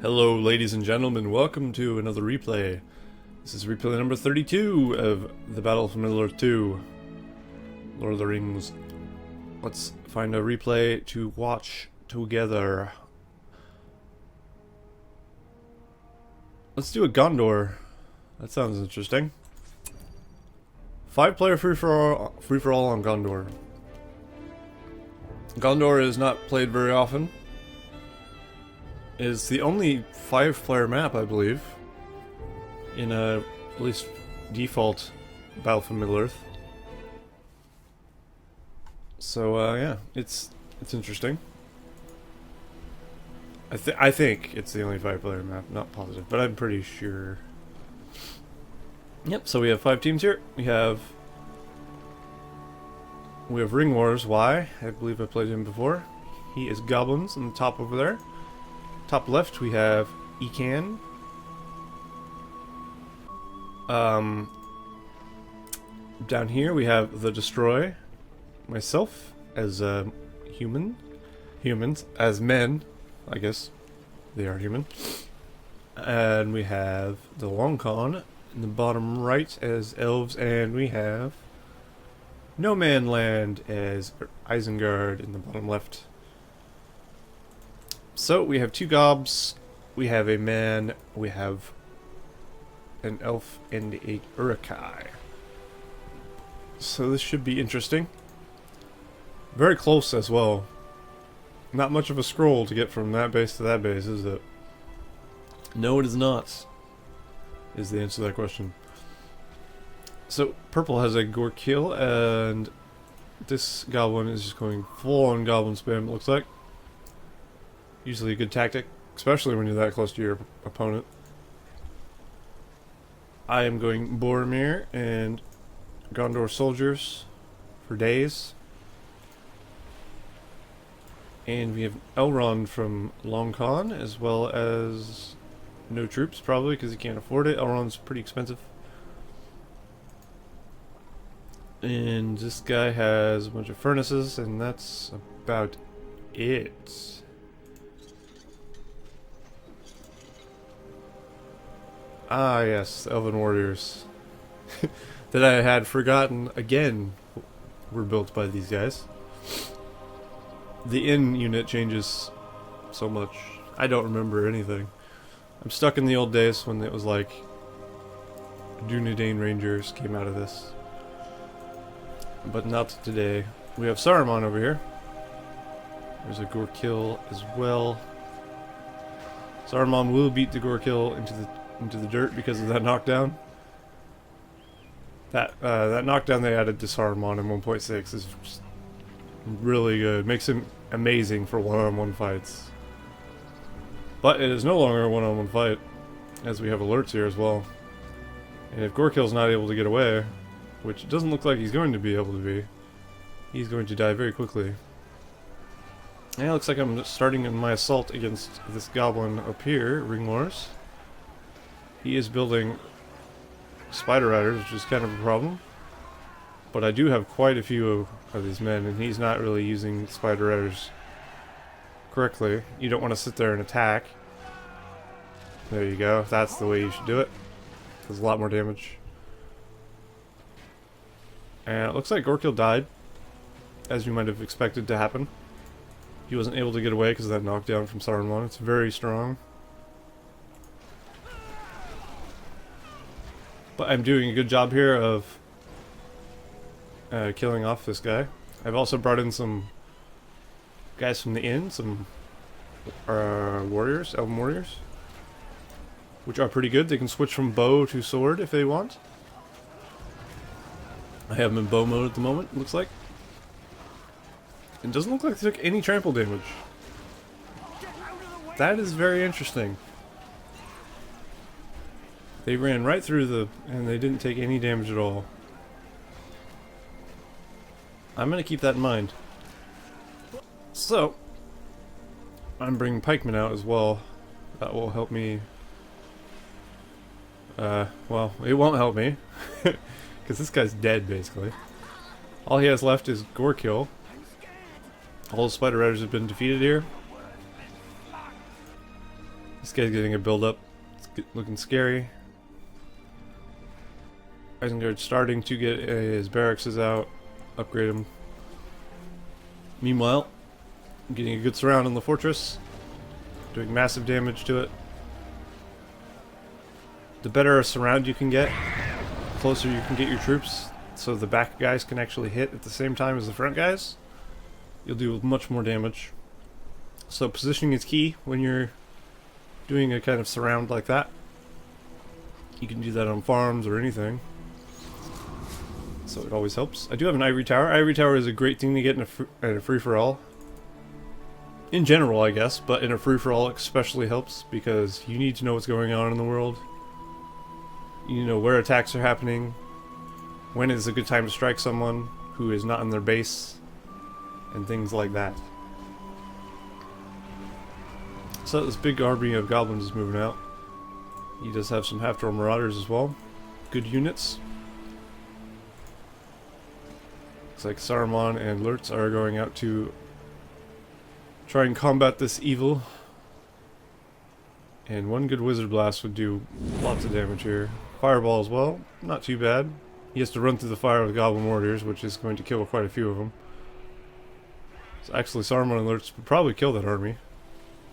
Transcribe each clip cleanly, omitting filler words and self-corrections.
Hello ladies and gentlemen, welcome to another replay. This is replay number 32 of the Battle of Middle-earth II, Lord of the Rings. Let's find a replay to watch together. Let's do a Gondor. That sounds interesting. 5-player free-for-all on Gondor. Gondor is not played very often. Is the only 5-player map, I believe, in at least default Battle for Middle-earth. So yeah, it's interesting. I think it's the only 5-player map, not positive, but I'm pretty sure. Yep. So we have 5 teams here. We have Ring Wars. I believe I played him before. He is goblins on the top over there. Top left we have Ecan. Down here we have the Destroy. Myself as humans as men, I guess they are human. And we have the Long Con in the bottom right as elves, and we have No Man Land as Isengard in the bottom left. So we have 2 gobs, we have a man, we have an elf, and a Uruk-hai. So this should be interesting. Very close as well. Not much of a scroll to get from that base to that base, is it? No, it is not, is the answer to that question. So purple has a gore kill, and this goblin is just going full on goblin spam, it looks like. Usually a good tactic, especially when you're that close to your opponent. I am going Boromir and Gondor soldiers for days. And we have Elrond from Long Con, as well as no troops, probably, because he can't afford it. Elrond's pretty expensive. And this guy has a bunch of furnaces, and that's about it. Ah, yes, Elven Warriors. That I had forgotten again were built by these guys. The inn unit changes so much. I don't remember anything. I'm stuck in the old days when it was like Dunedain Rangers came out of this. But not today. We have Saruman over here. There's a gore kill as well. Saruman will beat the gore kill into the dirt because of that knockdown. That knockdown they added to Saruman in 1.6 is just really good. Makes him amazing for one-on-one fights. But it is no longer a one-on-one fight, as we have alerts here as well. And if Gorkill's not able to get away, which it doesn't look like he's going to be able to be, he's going to die very quickly. And it looks like I'm starting my assault against this goblin up here, Ring Wars. He is building spider riders, which is kind of a problem. But I do have quite a few of these men, and he's not really using spider riders correctly. You don't want to sit there and attack. There you go. That's the way you should do it. Does a lot more damage. And it looks like Gorkill died, as you might have expected to happen. He wasn't able to get away because of that knockdown from Saruman. It's very strong. But I'm doing a good job here of killing off this guy. I've also brought in some guys from the inn, some warriors, elven warriors, which are pretty good. They can switch from bow to sword if they want. I have them in bow mode at the moment, it looks like. It doesn't look like they took any trample damage. That is very interesting. They ran right through and they didn't take any damage at all. I'm going to keep that in mind. So, I'm bringing pikemen out as well. That will help me. Well, it won't help me. Because this guy's dead, basically. All he has left is Gorkill. All the spider riders have been defeated here. This guy's getting a build up. It's looking scary. Isengard's starting to get his barracks out, upgrade him. Meanwhile, getting a good surround on the fortress, doing massive damage to it. The better a surround you can get, the closer you can get your troops, so the back guys can actually hit at the same time as the front guys, you'll do much more damage. So positioning is key when you're doing a kind of surround like that. You can do that on farms or anything, so it always helps. I do have an ivory tower. Ivory tower is a great thing to get in a free-for-all. In general, I guess, but in a free-for-all especially helps because you need to know what's going on in the world. You know where attacks are happening, when is a good time to strike someone who is not in their base, and things like that. So this big army of goblins is moving out. He does have some half-troll marauders as well. Good units. Looks like Saruman and Lurtz are going out to try and combat this evil. And one good wizard blast would do lots of damage here. Fireball as well, not too bad. He has to run through the fire with goblin warriors, which is going to kill quite a few of them. So actually Saruman and Lurtz would probably kill that army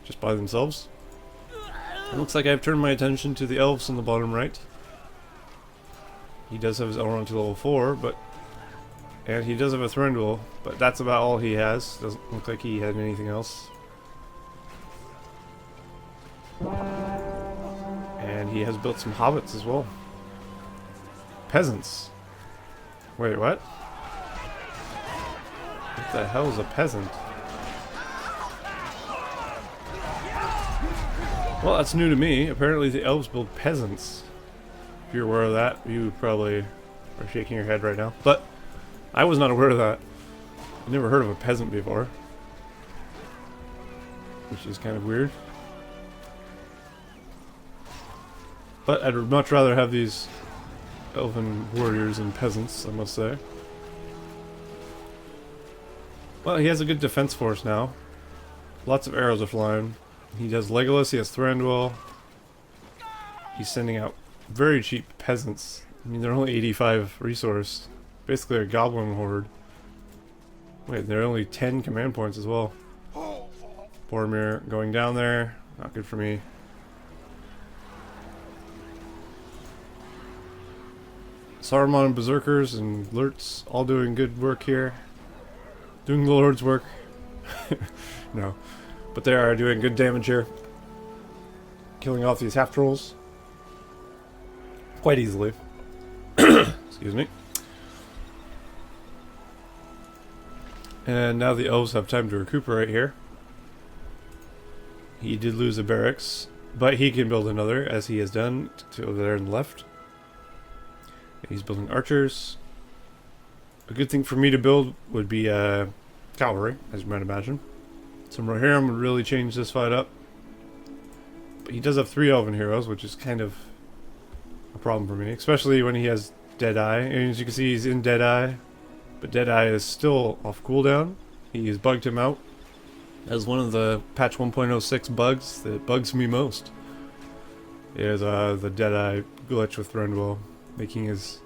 just by themselves. It looks like I've turned my attention to the elves on the bottom right. He does have his Elrond to level 4, and he does have a Thranduil, but that's about all he has. Doesn't look like he had anything else. And he has built some hobbits as well. Peasants. Wait, what? What the hell is a peasant? Well, that's new to me. Apparently the elves build peasants. If you're aware of that, you probably are shaking your head right now. But I was not aware of that. I've never heard of a peasant before, which is kind of weird. But I'd much rather have these elven warriors and peasants, I must say. Well, he has a good defense force now. Lots of arrows are flying. He does Legolas, he has Thranduil. He's sending out very cheap peasants. I mean, they're only 85 resource. Basically a goblin horde. Wait, they're only 10 command points as well. Boromir going down there. Not good for me. Saruman and Berserkers and Lurtz all doing good work here. Doing the Lord's work. No. But they are doing good damage here. Killing off these half-trolls quite easily. Excuse me. And now the elves have time to recuperate here. He did lose a barracks, but he can build another, as he has done to over there on the left. And he's building archers. A good thing for me to build would be cavalry, as you might imagine. Some Rohirrim would really change this fight up. But he does have 3 elven heroes, which is kind of a problem for me. Especially when he has Deadeye. And as you can see, he's in Deadeye. But Deadeye is still off cooldown. He has bugged him out. As one of the patch 1.06 bugs that bugs me most. Is the Deadeye glitch with Thranduil. Making his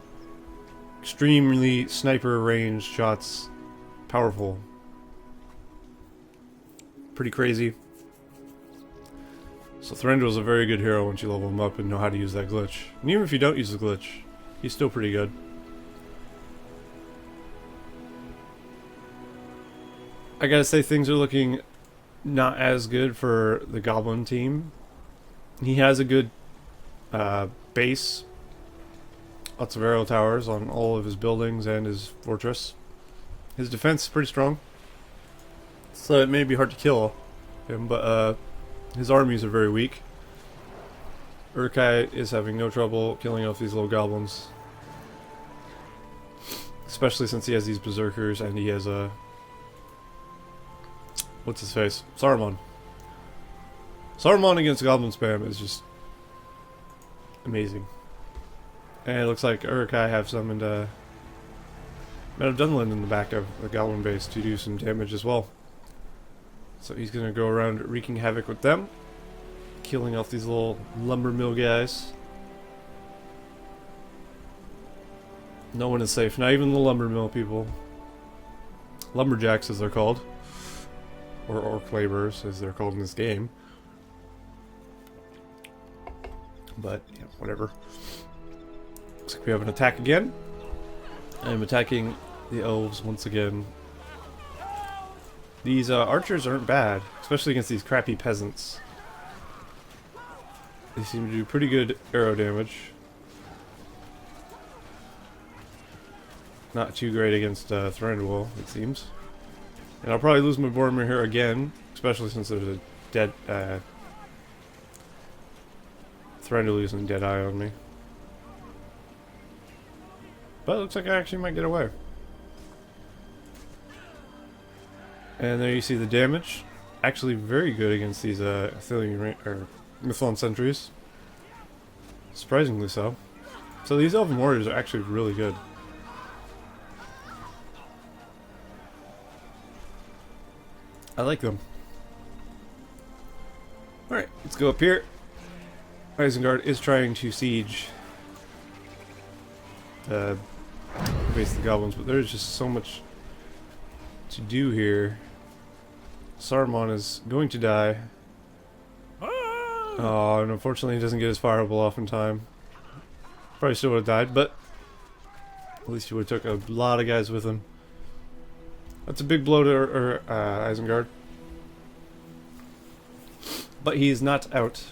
extremely sniper range shots powerful. Pretty crazy. So Thranduil's a very good hero once you level him up and know how to use that glitch. And even if you don't use the glitch, he's still pretty good. I gotta say, things are looking not as good for the Goblin team. He has a good base. Lots of arrow towers on all of his buildings and his fortress. His defense is pretty strong. So it may be hard to kill him, but his armies are very weak. Uruk-hai is having no trouble killing off these little goblins. Especially since he has these berserkers and he has a... what's his face? Saruman. Saruman against goblin spam is just amazing. And it looks like Uruk-hai have summoned Men of Dunland in the back of the goblin base to do some damage as well. So he's going to go around wreaking havoc with them. killing off these little lumber mill guys. No one is safe, not even the lumber mill people. Lumberjacks as they're called. Or orc laborers as they're called in this game. But, yeah, whatever. Looks like we have an attack again. I'm attacking the elves once again. These archers aren't bad, especially against these crappy peasants. They seem to do pretty good arrow damage. Not too great against Thranduil, it seems. And I'll probably lose my Boromir here again, especially since there's a dead Thranduil using dead eye on me. But it looks like I actually might get away. And there you see the damage. Actually very good against these Mythlon sentries. Surprisingly so. So these elven warriors are actually really good. I like them. Alright, let's go up here. Isengard is trying to siege the base of the goblins, but there's just so much to do here. Saruman is going to die. Oh, and unfortunately he doesn't get his fireball off in time. Probably still would have died, but at least he would have took a lot of guys with him. That's a big blow to Isengard. But he is not out,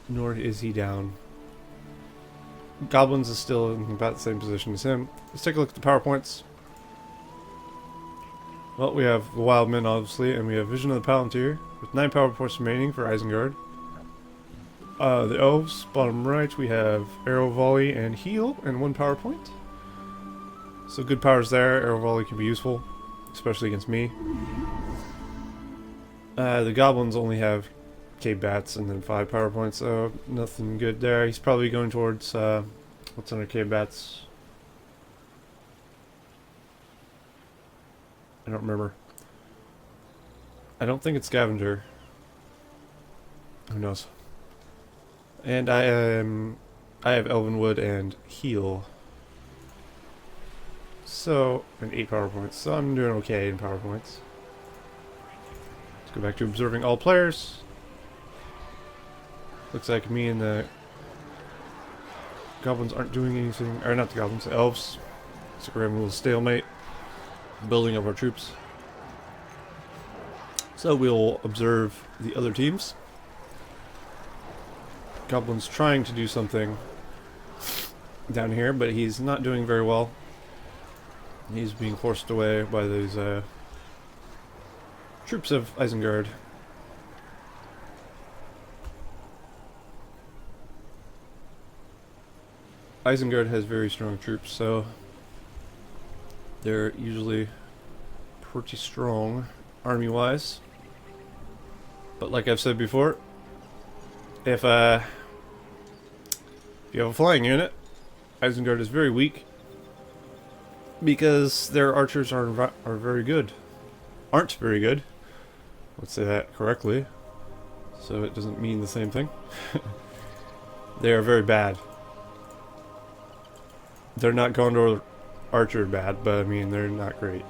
nor is he down. Goblins is still in about the same position as him. Let's take a look at the power points. Well, we have the Wild Men, obviously, and we have Vision of the Palantir, with 9 power points remaining for Isengard. The Elves, bottom right, we have Arrow Volley and Heal, and 1 power point. So good powers there. Arrow Volley can be useful, especially against me. The Goblins only have Cave Bats and then 5 power points, so nothing good there. He's probably going towards, what's under Cave Bats? I don't remember. I don't think it's Scavenger. Who knows? And I have Elvenwood and Heal. So, and 8 power points. So I'm doing okay in power points. Let's go back to observing all players. Looks like me and the goblins aren't doing anything, or not the goblins, the elves. So we're having a little stalemate. Building up our troops. So we'll observe the other teams. Goblin's trying to do something down here, but he's not doing very well. He's being forced away by these troops of Isengard. Isengard has very strong troops, so they're usually pretty strong army-wise. But like I've said before, if you have a flying unit, Isengard is very weak because their archers are very good. Aren't very good. Let's say that correctly, so it doesn't mean the same thing. They are very bad. They're not Gondor archer bad, but I mean, they're not great.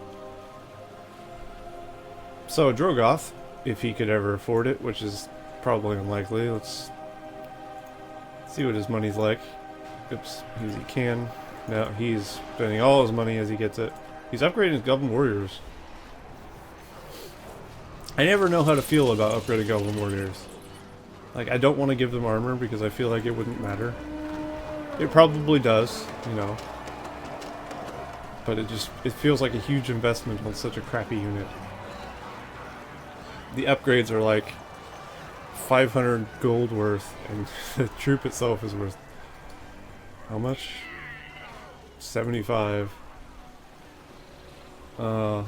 So Drogoth, if he could ever afford it, which is probably unlikely. Let's see what his money's like. Oops, as he can. No, he's spending all his money as he gets it. He's upgrading his Goblin Warriors. I never know how to feel about upgrading Goblin Warriors. Like, I don't want to give them armor because I feel like it wouldn't matter. It probably does, you know. But it feels like a huge investment on such a crappy unit. The upgrades are like 500 gold worth, and the troop itself is worth how much? 75. I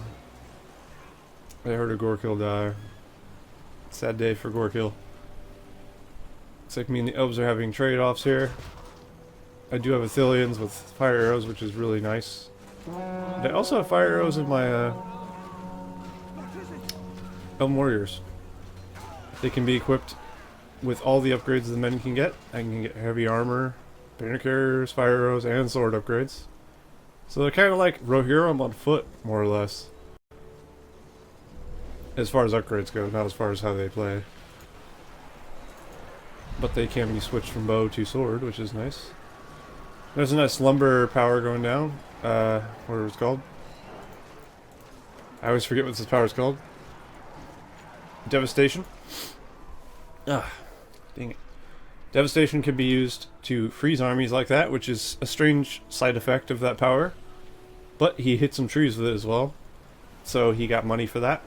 heard a Gorkill die. Sad day for Gorkill. Looks like me and the elves are having trade-offs here. I do have Athelians with fire arrows, which is really nice. And I also have fire arrows in my Elven Warriors. They can be equipped with all the upgrades the men can get. I can get heavy armor, banner carriers, fire arrows, and sword upgrades. So they're kind of like Rohirrim on foot, more or less. As far as upgrades go, not as far as how they play. But they can be switched from bow to sword, which is nice. There's a nice lumber power going down. What it's called? I always forget what this power is called. Devastation. Ah, dang it. Devastation can be used to freeze armies like that, which is a strange side effect of that power. But he hit some trees with it as well, so he got money for that.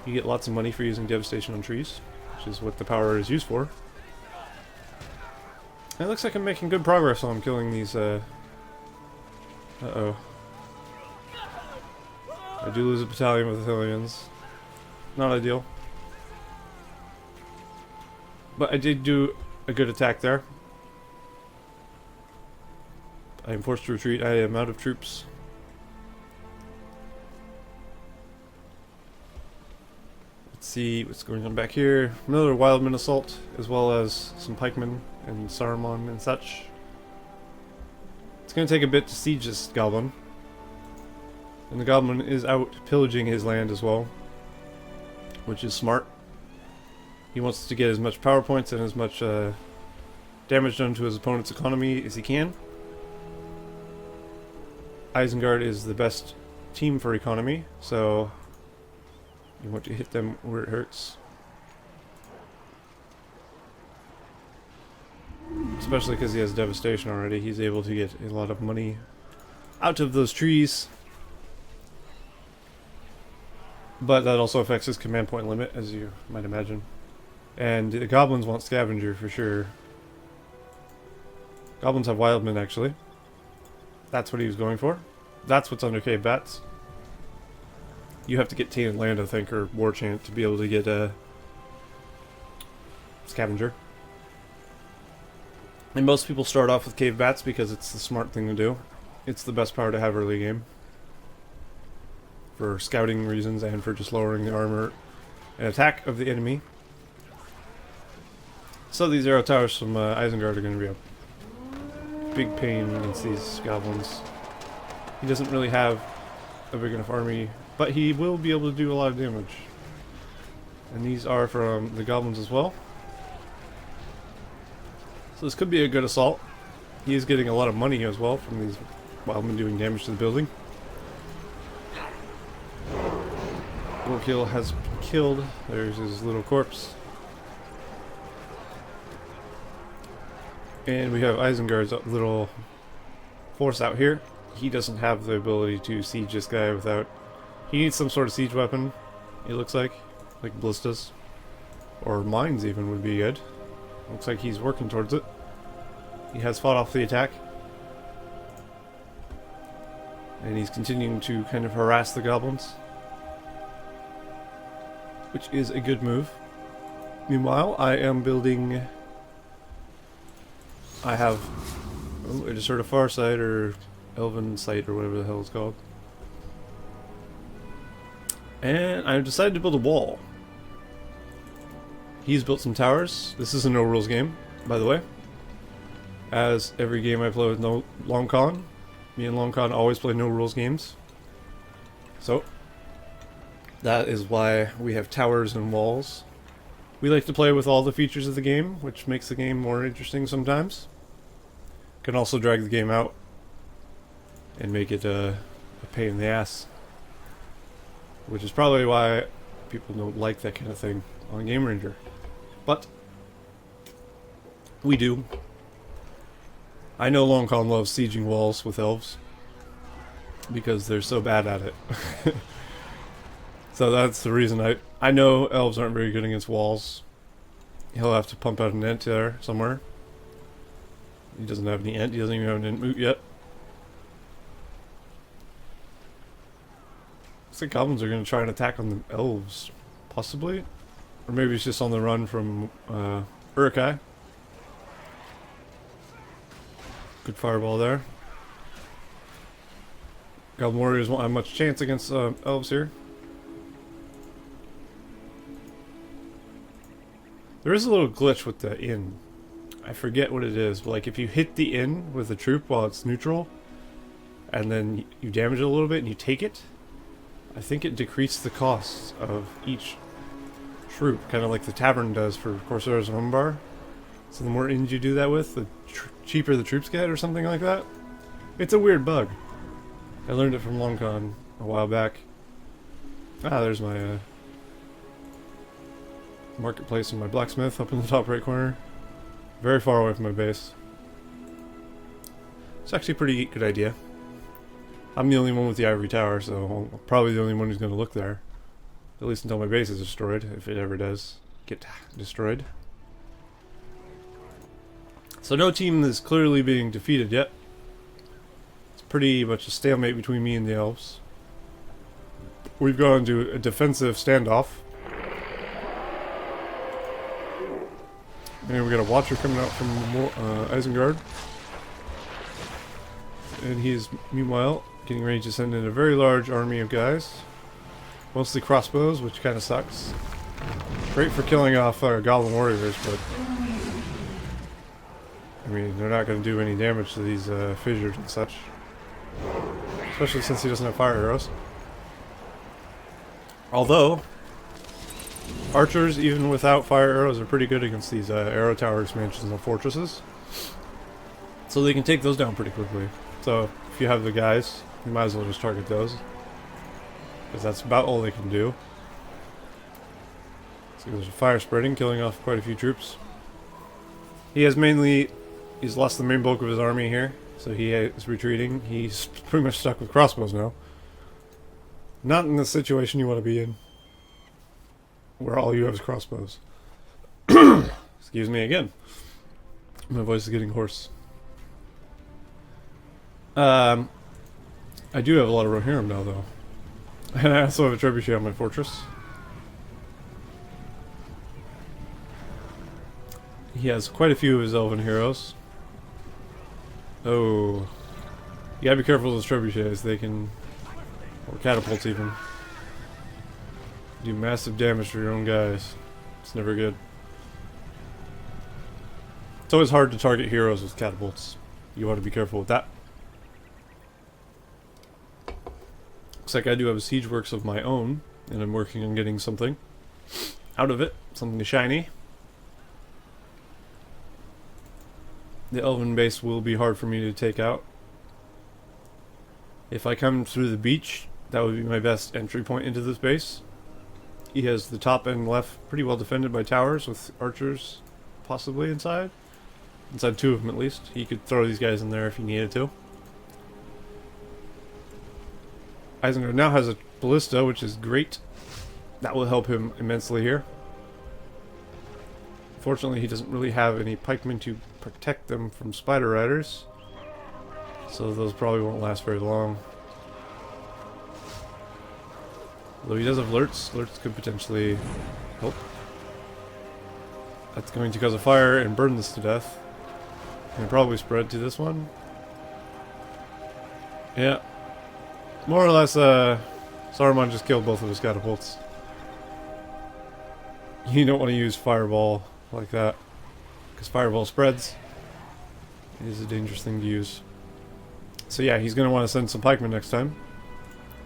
You get lots of money for using devastation on trees, which is what the power is used for. And it looks like I'm making good progress on killing these, uh-oh. I do lose a battalion with Athelians. Not ideal. But I did do a good attack there. I am forced to retreat. I am out of troops. Let's see what's going on back here. Another Wildman assault, as well as some pikemen and Saruman and such. It's going to take a bit to siege this goblin. And the goblin is out pillaging his land as well, which is smart. He wants to get as much power points and as much damage done to his opponent's economy as he can. Isengard is the best team for economy, so you want to hit them where it hurts. Especially because he has devastation already, he's able to get a lot of money out of those trees. But that also affects his command point limit, as you might imagine. And the goblins want scavenger for sure. Goblins have wildmen, actually. That's what he was going for. That's what's under cave bats. You have to get tainted land, I think, or war chant to be able to get a scavenger. And most people start off with cave bats because it's the smart thing to do. It's the best power to have early game. For scouting reasons and for just lowering the armor and attack of the enemy. So these arrow towers from Isengard are going to be a big pain against these goblins. He doesn't really have a big enough army, but he will be able to do a lot of damage. And these are from the goblins as well. So this could be a good assault. He is getting a lot of money as well from these wildmen doing damage to the building. Gorkill has been killed. There's his little corpse. And we have Isengard's little force out here. He doesn't have the ability to siege this guy without... He needs some sort of siege weapon, it looks like ballistas. Or mines even would be good. Looks like he's working towards it. He has fought off the attack. And he's continuing to kind of harass the goblins, which is a good move. Meanwhile, I am building... I have a sort of far sight or elven sight or whatever the hell it's called. And I decided to build a wall. He's built some towers. This is a no rules game, by the way. As every game I play with Longcon. Me and Longcon always play no rules games. So, that is why we have towers and walls. We like to play with all the features of the game, which makes the game more interesting sometimes. Can also drag the game out and make it a pain in the ass. Which is probably why people don't like that kind of thing on GameRanger. But we do. I know Longcon loves sieging walls with elves because they're so bad at it. So that's the reason I know elves aren't very good against walls. He'll have to pump out an ent there somewhere. He doesn't have any ent. He doesn't even have an ent moot yet. Looks like goblins are going to try and attack on the elves, possibly, or maybe it's just on the run from Uruk-hai. Good fireball there. Goblin warriors won't have much chance against elves here. There is a little glitch with the inn. I forget what it is, but like if you hit the inn with a troop while it's neutral, and then you damage it a little bit and you take it, I think it decreases the costs of each troop, kind of like the tavern does for Corsairs and Umbar. So the more inns you do that with, the cheaper the troops get, or something like that. It's a weird bug. I learned it from LongCon a while back. Ah, there's my marketplace and my blacksmith up in the top right corner. Very far away from my base. It's actually a pretty good idea. I'm the only one with the ivory tower, so I'm probably the only one who's going to look there. At least until my base is destroyed, if it ever does get destroyed. So no team is clearly being defeated yet. It's pretty much a stalemate between me and the elves. We've gone into a defensive standoff. And we got a watcher coming out from Isengard. And he's, meanwhile, getting ready to send in a very large army of guys. Mostly crossbows, which kind of sucks. Great for killing off goblin warriors, but I mean, they're not going to do any damage to these fissures and such. Especially since he doesn't have fire arrows. Although, archers, even without fire arrows, are pretty good against these arrow tower expansions and fortresses. So they can take those down pretty quickly. So, if you have the guys, you might as well just target those. Because that's about all they can do. So there's a fire spreading, killing off quite a few troops. He's lost the main bulk of his army here. So he is retreating. He's pretty much stuck with crossbows now. Not in the situation you want to be in. Where all you have is crossbows. Excuse me again. My voice is getting hoarse. I do have a lot of Rohirrim now, though. And I also have a trebuchet on my fortress. He has quite a few of his elven heroes. Oh. You gotta be careful with those trebuchets. They can... or catapults even. Do massive damage for your own guys. It's never good. It's always hard to target heroes with catapults. You want to be careful with that. Looks like I do have a siege works of my own, and I'm working on getting something out of it. Something shiny. The elven base will be hard for me to take out. If I come through the beach, that would be my best entry point into this base. He has the top and left pretty well defended by towers with archers possibly inside. Inside two of them at least. He could throw these guys in there if he needed to. Isengard now has a ballista, which is great. That will help him immensely here. Fortunately, he doesn't really have any pikemen to protect them from spider riders. So those probably won't last very long. Though he does have lurts. Lurts could potentially help. That's going to cause a fire and burn this to death. And probably spread to this one. Yeah. More or less, Saruman just killed both of his catapults. You don't want to use fireball like that. Because fireball spreads. It is a dangerous thing to use. So yeah, he's going to want to send some pikemen next time.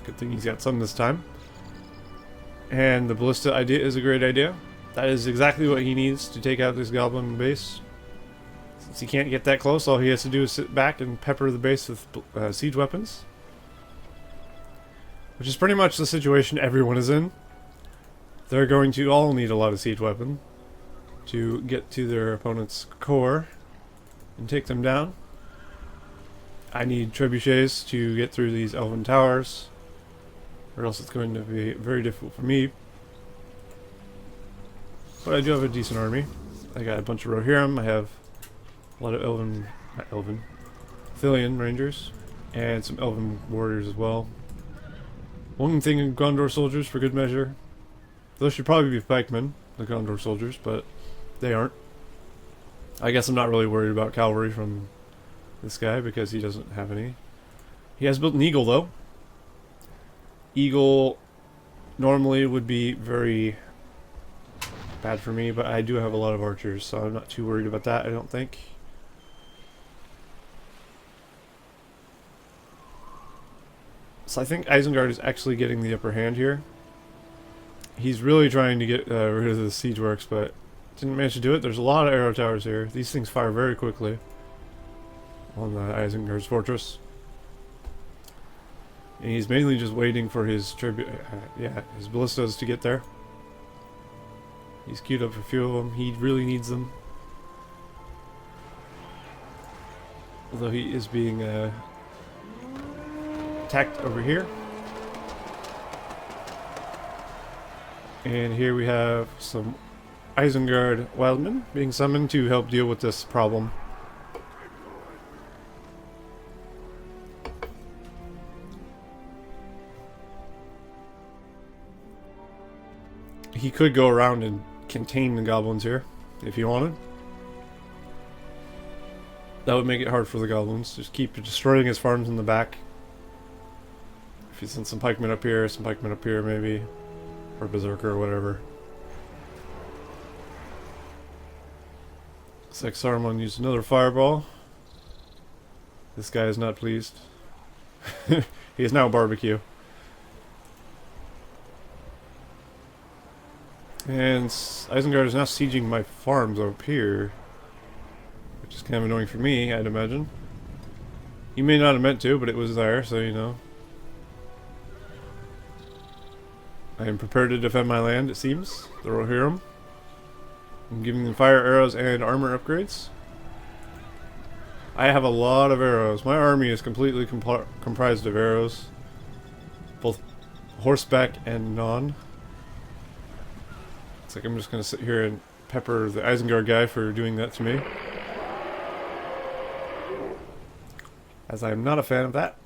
Good thing he's got some this time. And the ballista idea is a great idea. That is exactly what he needs to take out this goblin base. Since he can't get that close, all he has to do is sit back and pepper the base with siege weapons. Which is pretty much the situation everyone is in. They're going to all need a lot of siege weapon to get to their opponent's core and take them down. I need trebuchets to get through these elven towers, or else it's going to be very difficult for me. But I do have a decent army. I got a bunch of Rohirrim. I have a lot of Thilian Rangers, and some elven warriors as well. One thing in Gondor soldiers for good measure. Those should probably be pikemen, the Gondor soldiers, but they aren't. I guess I'm not really worried about cavalry from this guy because he doesn't have any. He has built an eagle though. Eagle normally would be very bad for me, but I do have a lot of archers, so I'm not too worried about that, I don't think. So I think Isengard is actually getting the upper hand here. He's really trying to get rid of the siege works, but didn't manage to do it. There's a lot of arrow towers here. These things fire very quickly on the Isengard's fortress. And he's mainly just waiting for his his ballistas to get there. He's queued up a few of them. He really needs them. Although he is being attacked over here. And here we have some Isengard wildmen being summoned to help deal with this problem. He could go around and contain the goblins here if he wanted. That would make it hard for the goblins. Just keep destroying his farms in the back. If he sends some pikemen up here maybe. Or berserker or whatever. Looks like Saruman used another fireball. This guy is not pleased. He is now barbecue. And Isengard is now sieging my farms up here. Which is kind of annoying for me, I'd imagine. He may not have meant to, but it was there, so you know. I am prepared to defend my land, it seems. The Rohirrim. I'm giving them fire arrows and armor upgrades. I have a lot of arrows. My army is completely comprised of arrows. Both horseback and non. It's like I'm just going to sit here and pepper the Isengard guy for doing that to me. As I am not a fan of that.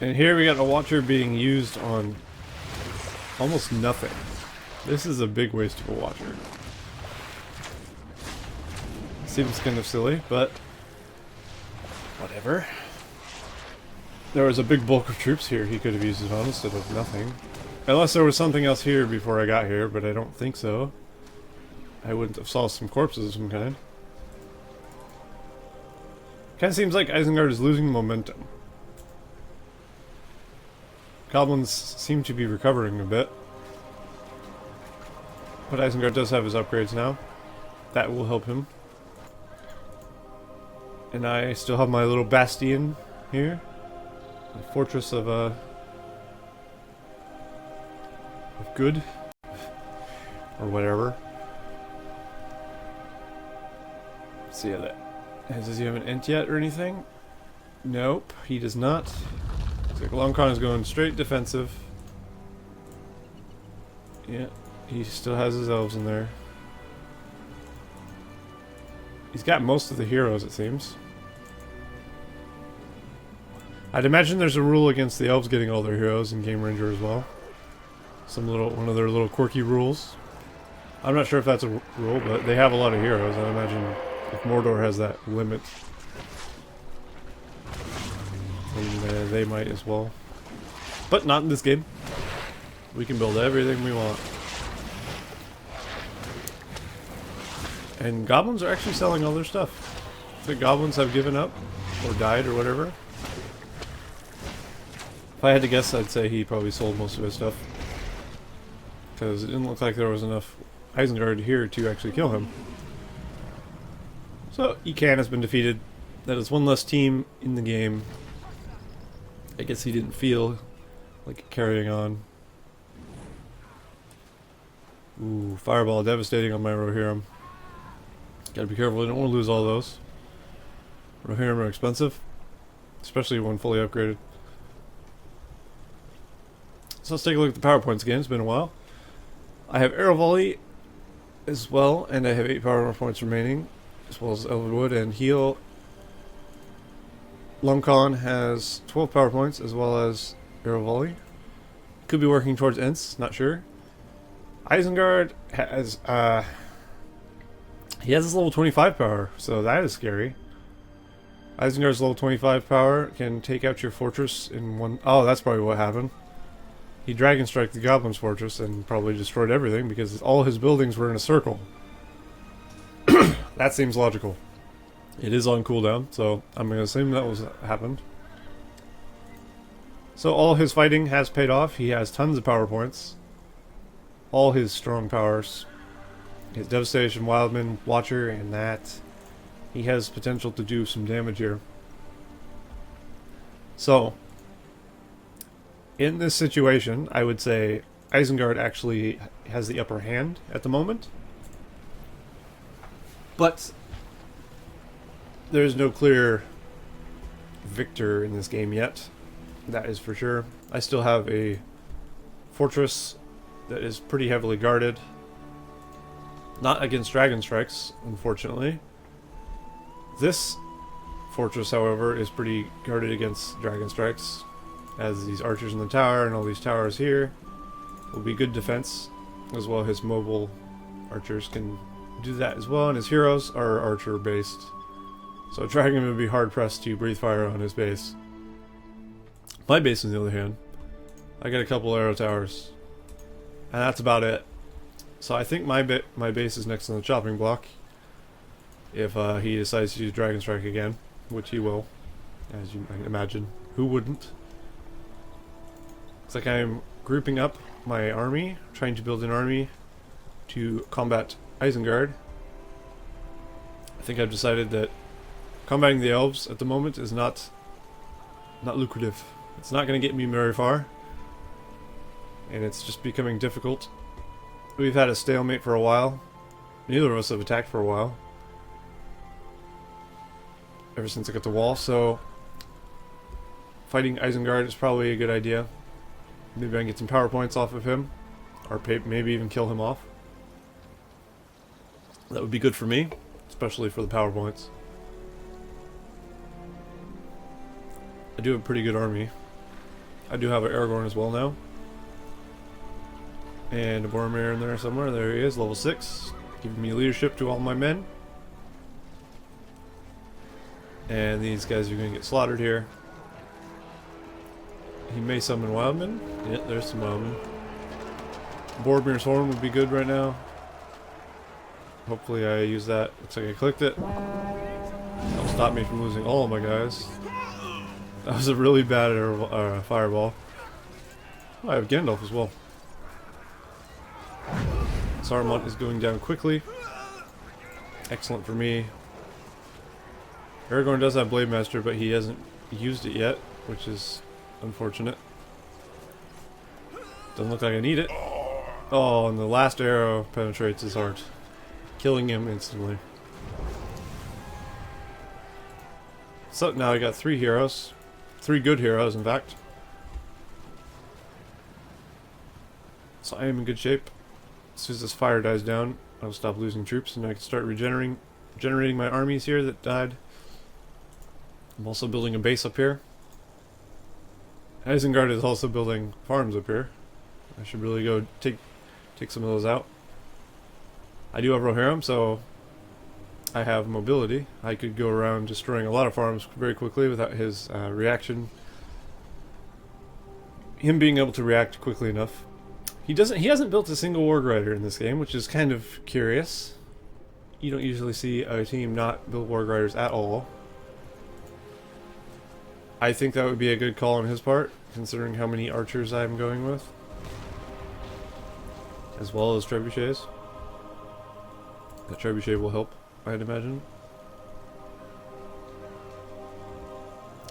And here we got a Watcher being used on almost nothing. This is a big waste of a Watcher. Seems kind of silly, but whatever. There was a big bulk of troops here he could have used it on instead of nothing. Unless there was something else here before I got here, but I don't think so. I wouldn't have saw some corpses of some kind. Kind of seems like Isengard is losing momentum. Goblins seem to be recovering a bit. But Isengard does have his upgrades now. That will help him. And I still have my little bastion here. The fortress of good. Or whatever. Let's see how that... Does he have an ent yet or anything? Nope, he does not. Looks like Longcon is going straight defensive. Yeah, he still has his elves in there. He's got most of the heroes, it seems. I'd imagine there's a rule against the elves getting all their heroes in GameRanger as well. One of their little quirky rules. I'm not sure if that's a rule, but they have a lot of heroes. I imagine if Mordor has that limit, then they might as well. But not in this game. We can build everything we want. And goblins are actually selling all their stuff. The goblins have given up, or died, or whatever. If I had to guess, I'd say he probably sold most of his stuff. Because it didn't look like there was enough Isengard here to actually kill him. So, Ekan has been defeated. That is one less team in the game. I guess he didn't feel like carrying on. Ooh, fireball devastating on my Rohirrim. Gotta be careful, I don't want to lose all those. Rohirrim are expensive. Especially when fully upgraded. So let's take a look at the power points again, it's been a while. I have Arrow Volley as well, and I have 8 power points remaining, as well as Elvenwood and Heal. Longcon has 12 power points, as well as Arrow Volley. Could be working towards Ents, not sure. Isengard has, he has his level 25 power, so that is scary. Isengard's level 25 power can take out your fortress in one... Oh, that's probably what happened. he dragon striked the Goblin's fortress and probably destroyed everything because all his buildings were in a circle. That seems logical. It is on cooldown, so I'm going to assume that was happened. So all his fighting has paid off. He has tons of power points. All his strong powers. His Devastation, Wildman, Watcher, and that. He has potential to do some damage here. So, in this situation, I would say Isengard actually has the upper hand at the moment. But there's no clear victor in this game yet. That is for sure. I still have a fortress that is pretty heavily guarded. Not against dragon strikes, unfortunately. This fortress, however, is pretty guarded against dragon strikes, as these archers in the tower and all these towers here will be good defense, as well. His mobile archers can do that as well, and his heroes are archer based, so dragon would be hard pressed to breathe fire on his base. My base, on the other hand, I got a couple arrow towers, and that's about it. So I think my base is next on the chopping block. If he decides to use Dragon Strike again, which he will, as you might imagine. Who wouldn't? Looks like I'm grouping up my army, trying to build an army to combat Isengard. I think I've decided that combating the elves at the moment is not lucrative. It's not going to get me very far, and it's just becoming difficult. We've had a stalemate for a while. Neither of us have attacked for a while. Ever since I got the wall, so fighting Isengard is probably a good idea. Maybe I can get some power points off of him, or maybe even kill him off. That would be good for me, especially for the power points. I do have a pretty good army. I do have an Aragorn as well now. And a Boromir in there somewhere. There he is, level 6. Giving me leadership to all my men. And these guys are going to get slaughtered here. He may summon Wildman. Yeah, there's some Wildman. Boromir's Horn would be good right now. Hopefully I use that. Looks like I clicked it. That'll stop me from losing all of my guys. That was a really bad fireball. Oh, I have Gandalf as well. Saruman is going down quickly. Excellent for me. Aragorn does have Blade Master, but he hasn't used it yet, which is unfortunate. Doesn't look like I need it. Oh, and the last arrow penetrates his heart, killing him instantly. So now I got 3 heroes. 3 good heroes, in fact. So I am in good shape. As soon as this fire dies down, I'll stop losing troops and I can start generating my armies here that died. I'm also building a base up here. Isengard is also building farms up here. I should really go take some of those out. I do have Rohirrim, so I have mobility. I could go around destroying a lot of farms very quickly without his reaction. Him being able to react quickly enough. He hasn't built a single Warg Rider in this game, which is kind of curious. You don't usually see a team not build Warg Riders at all. I think that would be a good call on his part, considering how many archers I'm going with. As well as trebuchets. The trebuchet will help, I'd imagine.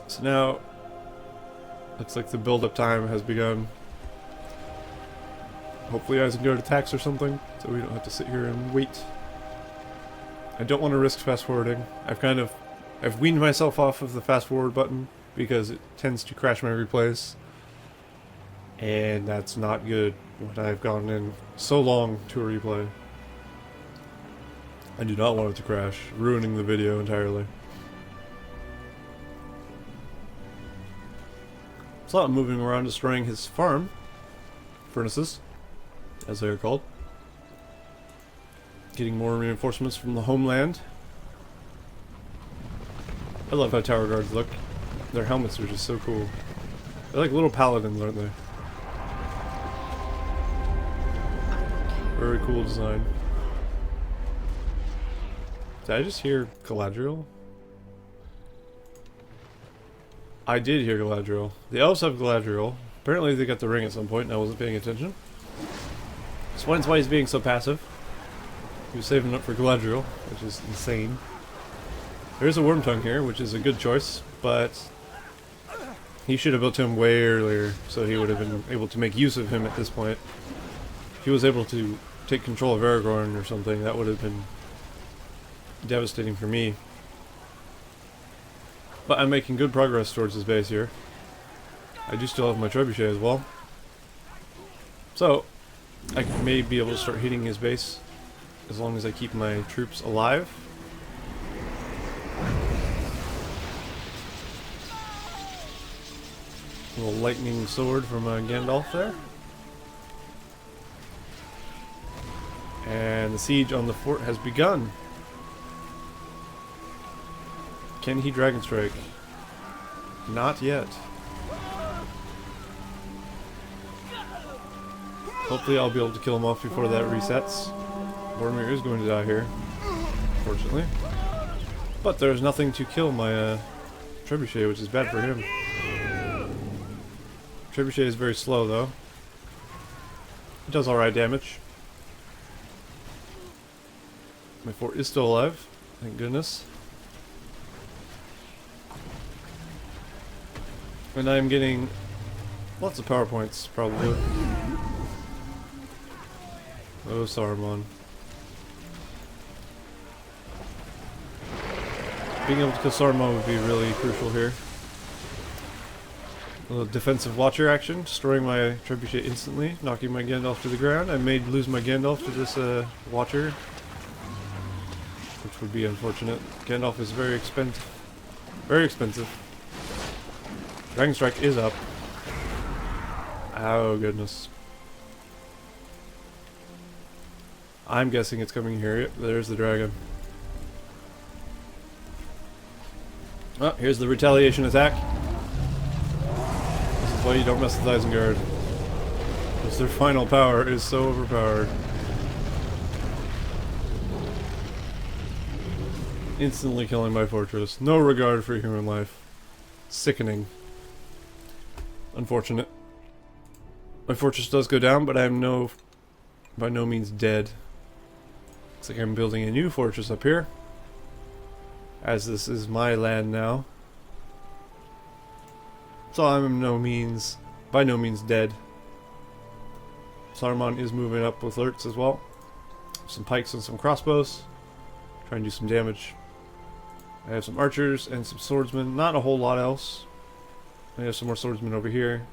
So now, looks like the build-up time has begun. Hopefully Isengard attacks or something, so we don't have to sit here and wait. I don't want to risk fast-forwarding. I've weaned myself off of the fast-forward button, because it tends to crash my replays. And that's not good when I've gone in so long to a replay. I do not want it to crash, ruining the video entirely. So I'm moving around destroying his farm furnaces, as they are called. Getting more reinforcements from the homeland. I love how tower guards look. Their helmets are just so cool. They're like little paladins, aren't they? Very cool design. Did I just hear Galadriel? I did hear Galadriel. The elves have Galadriel. Apparently they got the ring at some point and I wasn't paying attention. Explains why he's being so passive. He was saving up for Galadriel, which is insane. There's a worm tongue here, which is a good choice, but he should have built him way earlier, so he would have been able to make use of him at this point. If he was able to take control of Aragorn or something, that would have been devastating for me. But I'm making good progress towards his base here. I do still have my trebuchet as well. So, I may be able to start hitting his base as long as I keep my troops alive. A little lightning sword from Gandalf there. And the siege on the fort has begun. Can he Dragon Strike? Not yet. Hopefully I'll be able to kill him off before that resets. Boromir is going to die here, unfortunately. But there's nothing to kill my trebuchet, which is bad for him. Trebuchet is very slow though. It does alright damage. My fort is still alive, thank goodness. And I'm getting lots of power points, probably. Oh, Saruman. Being able to kill Saruman would be really crucial here. A little defensive watcher action, destroying my trebuchet instantly, knocking my Gandalf to the ground. I may lose my Gandalf to this watcher, which would be unfortunate. Gandalf is very expensive. Very expensive. Dragon Strike is up. Oh goodness. I'm guessing it's coming here. Yep, there's the dragon. Oh, here's the retaliation attack. This is why you don't mess with Isengard. Because their final power is so overpowered. Instantly killing my fortress. No regard for human life. Sickening. Unfortunate. My fortress does go down, but I am by no means dead. Looks like I'm building a new fortress up here, as this is my land now. So I'm by no means dead. Saruman is moving up with alerts as well. Some pikes and some crossbows. Try and do some damage. I have some archers and some swordsmen. Not a whole lot else. I have some more swordsmen over here.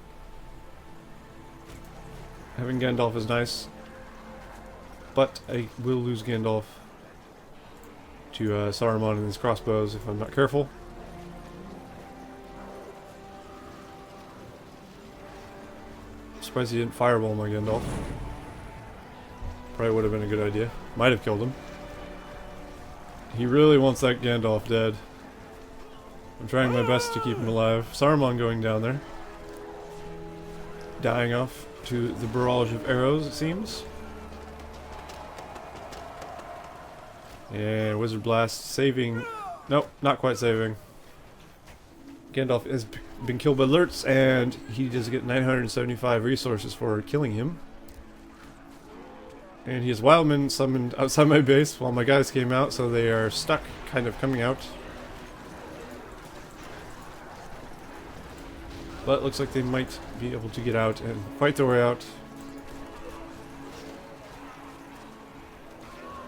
Having Gandalf is nice. But I will lose Gandalf to Saruman and his crossbows if I'm not careful. I'm surprised he didn't fireball my Gandalf. Probably would have been a good idea. Might have killed him. He really wants that Gandalf dead. I'm trying my best to keep him alive. Saruman going down there. Dying off to the barrage of arrows, it seems. And Wizard Blast saving. Nope, not quite saving. Gandalf has been killed by alerts, and he does get 975 resources for killing him. And he has Wildmen summoned outside my base while my guys came out, so they are stuck, kind of coming out. But it looks like they might be able to get out and fight their way out.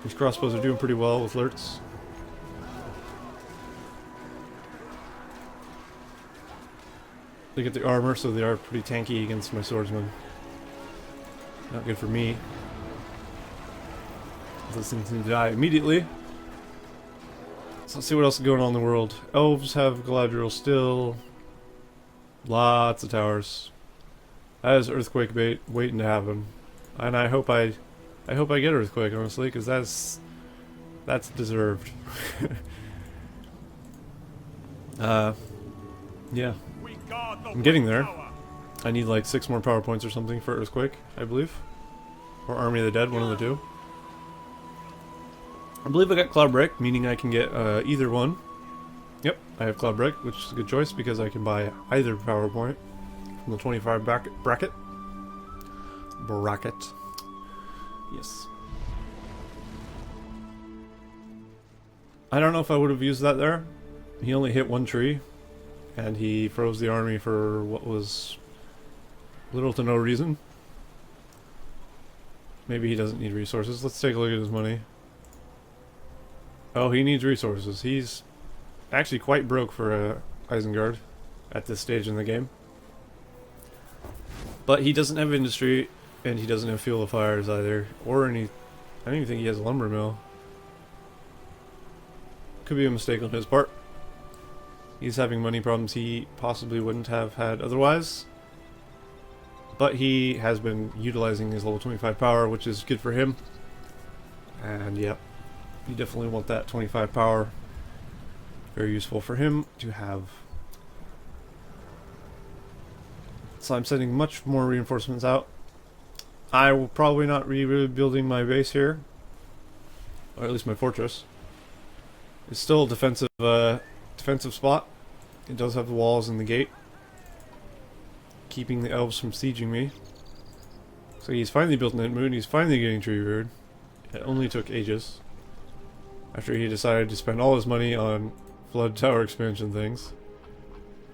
These crossbows are doing pretty well with alerts. They get the armor, so they are pretty tanky against my swordsmen. Not good for me. Those things need to die immediately. So let's see what else is going on in the world. Elves have Galadriel still. Lots of towers. That is earthquake bait waiting to happen. And I hope I get earthquake, honestly, because that's deserved. Yeah. I'm getting there. I need like 6 more power points or something for earthquake, I believe. Or Army of the Dead, one of the two. I believe I got Cloud Break, meaning I can get either one. Yep, I have Cloud Break, which is a good choice because I can buy either power point from the 25 bracket. Yes. I don't know if I would have used that there. He only hit one tree, and he froze the army for what was little to no reason. Maybe he doesn't need resources. Let's take a look at his money. Oh, he needs resources. He's actually quite broke for Isengard at this stage in the game. But he doesn't have industry, and he doesn't have fuel of fires either, or any... I don't even think he has a lumber mill. Could be a mistake on his part. He's having money problems he possibly wouldn't have had otherwise. But he has been utilizing his level 25 power, which is good for him. And yep, you definitely want that 25 power. Very useful for him to have. So I'm sending much more reinforcements out. I will probably not be rebuilding my base here. Or at least my fortress. It's still a defensive spot. It does have the walls and the gate, keeping the elves from sieging me. So he's finally built an moon. He's finally getting tree reared. It only took ages. After he decided to spend all his money on flood tower expansion things.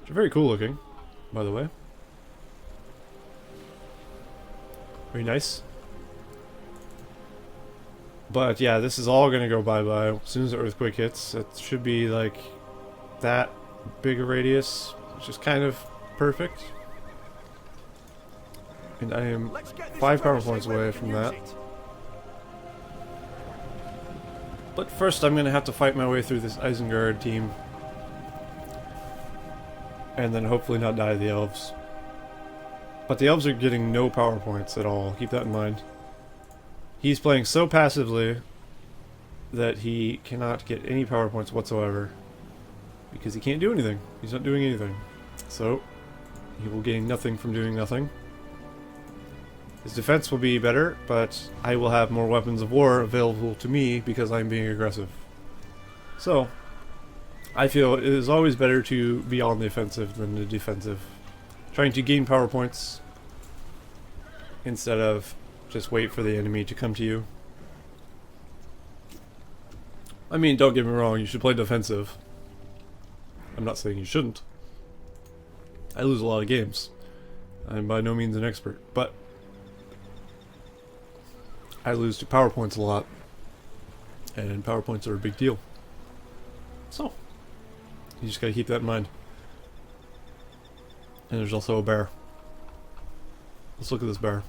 Which are very cool looking, by the way. Very nice. But yeah, this is all going to go bye-bye as soon as the earthquake hits. It should be like that big a radius, which is kind of perfect. And I am 5 power points away from that. But first I'm going to have to fight my way through this Isengard team. And then hopefully not die to the elves. But the elves are getting no power points at all, keep that in mind. He's playing so passively that he cannot get any power points whatsoever. Because he can't do anything. He's not doing anything. So, he will gain nothing from doing nothing. His defense will be better, but I will have more weapons of war available to me because I'm being aggressive. So, I feel it is always better to be on the offensive than the defensive. Trying to gain power points instead of just wait for the enemy to come to you. I mean, don't get me wrong, you should play defensive. I'm not saying you shouldn't. I lose a lot of games. I'm by no means an expert, but I lose to power points a lot. And power points are a big deal. So, you just gotta keep that in mind. And there's also a bear. Let's look at this bear.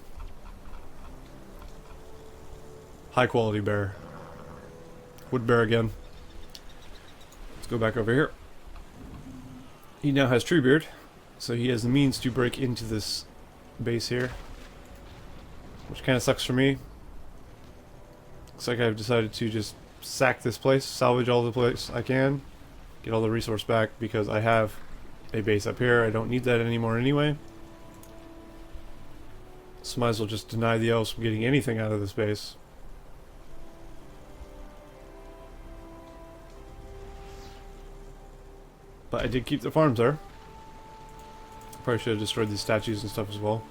High quality bear. Wood bear again. Let's go back over here. He now has Treebeard, so he has the means to break into this base here. Which kind of sucks for me. Looks like I've decided to just sack this place, salvage all the place I can, get all the resource back because I have a base up here. I don't need that anymore anyway. So might as well just deny the elves from getting anything out of this base. But I did keep the farms there. Probably should have destroyed these statues and stuff as well.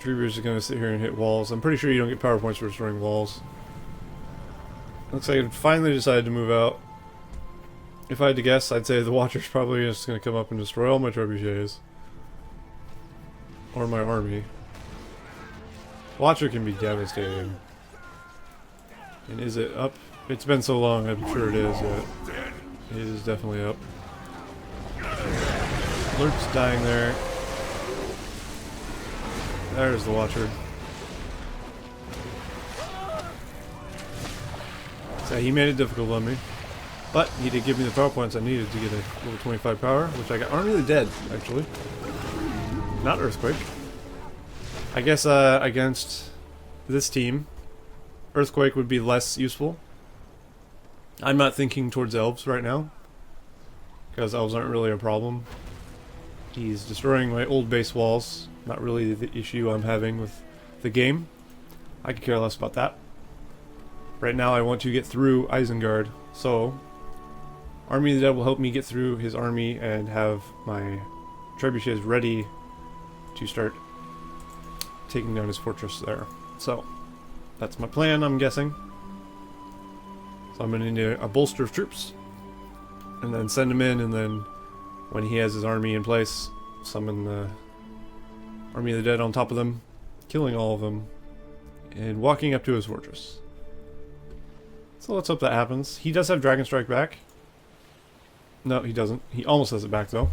Treebeards are going to sit here and hit walls. I'm pretty sure you don't get power points for destroying walls. Looks like I finally decided to move out. If I had to guess, I'd say the Watcher's probably just going to come up and destroy all my trebuchets. Or my army. Watcher can be devastating. And is it up? It's been so long, I'm sure it is yet. It is definitely up. Lurk's dying there. There's the Watcher. So he made it difficult on me. But he did give me the power points I needed to get a level 25 power, which I got Army of the Dead, actually. Not Earthquake. I guess against this team, Earthquake would be less useful. I'm not thinking towards elves right now, because elves aren't really a problem. He's destroying my old base walls. Not really the issue I'm having with the game. I could care less about that. Right now I want to get through Isengard, so Army of the Dead will help me get through his army and have my trebuchets ready to start taking down his fortress there. So that's my plan, I'm guessing. So I'm going to need a bolster of troops and then send him in, and then when he has his army in place, summon the Army of the Dead on top of them, killing all of them, and walking up to his fortress. So let's hope that happens. He does have Dragon Strike back. No, he doesn't. He almost has it back, though.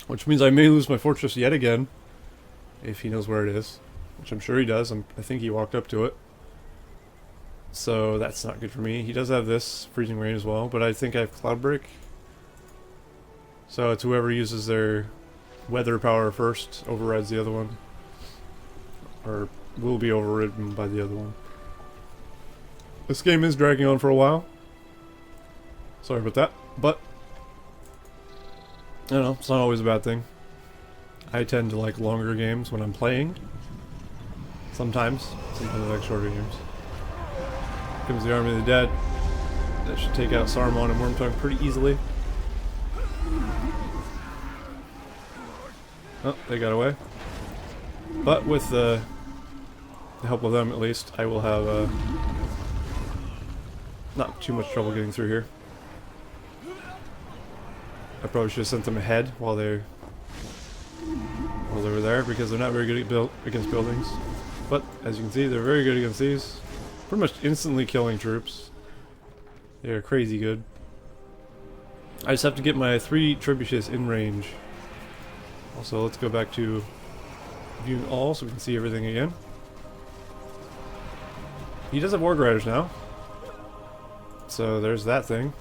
Which means I may lose my fortress yet again, if he knows where it is. Which I'm sure he does. I think he walked up to it. So that's not good for me. He does have this, Freezing Rain as well, but I think I have Cloud Break. So it's whoever uses their weather power first overrides the other one. Or will be overridden by the other one. This game is dragging on for a while. Sorry about that, but I don't know, it's not always a bad thing. I tend to like longer games when I'm playing. Sometimes I like shorter games. Here comes the Army of the Dead. That should take out Saruman and Wormtongue pretty easily. Oh, they got away. But with the help of them, at least, I will have not too much trouble getting through here. I probably should have sent them ahead while they were there, because they're not very good at against buildings. But as you can see, they're very good against these. Pretty much instantly killing troops. They're crazy good. I just have to get my 3 trebuchets in range. Also, let's go back to viewing all so we can see everything again. He does have Warg Riders now. So there's that thing.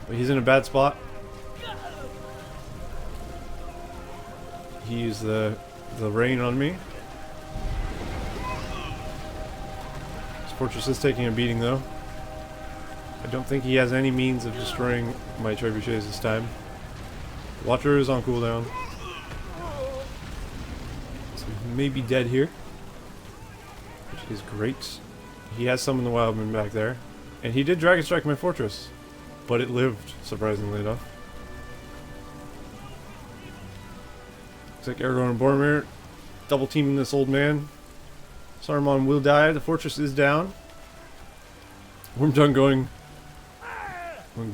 But he's in a bad spot. He used the rain on me. His fortress is taking a beating though. I don't think he has any means of destroying my trebuchets this time. Watcher is on cooldown. So he may be dead here, which is great. He has some in the Wildman back there. And he did Dragon Strike my fortress, but it lived, surprisingly enough. Looks like Aragorn and Boromir double teaming this old man. Saruman will die, the fortress is down. Wormtongue going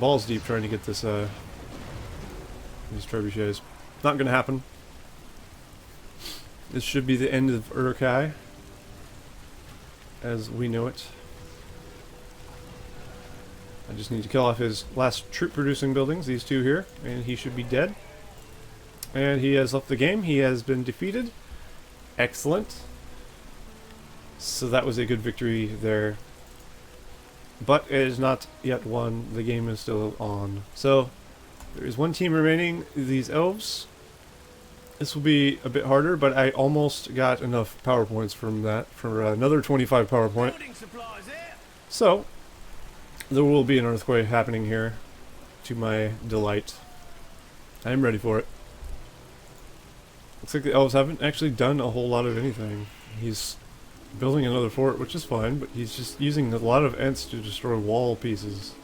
balls deep trying to get this these trebuchets. Not gonna happen. This should be the end of Uruk-hai as we know it. I just need to kill off his last troop producing buildings, these 2 here, and he should be dead. And he has left the game. He has been defeated. Excellent. So that was a good victory there. But it is not yet won. The game is still on. So there is 1 team remaining, these elves. This will be a bit harder, but I almost got enough power points from that for another 25 power point. So there will be an earthquake happening here, to my delight. I am ready for it. Looks like the elves haven't actually done a whole lot of anything. He's building another fort, which is fine, but he's just using a lot of Ents to destroy wall pieces.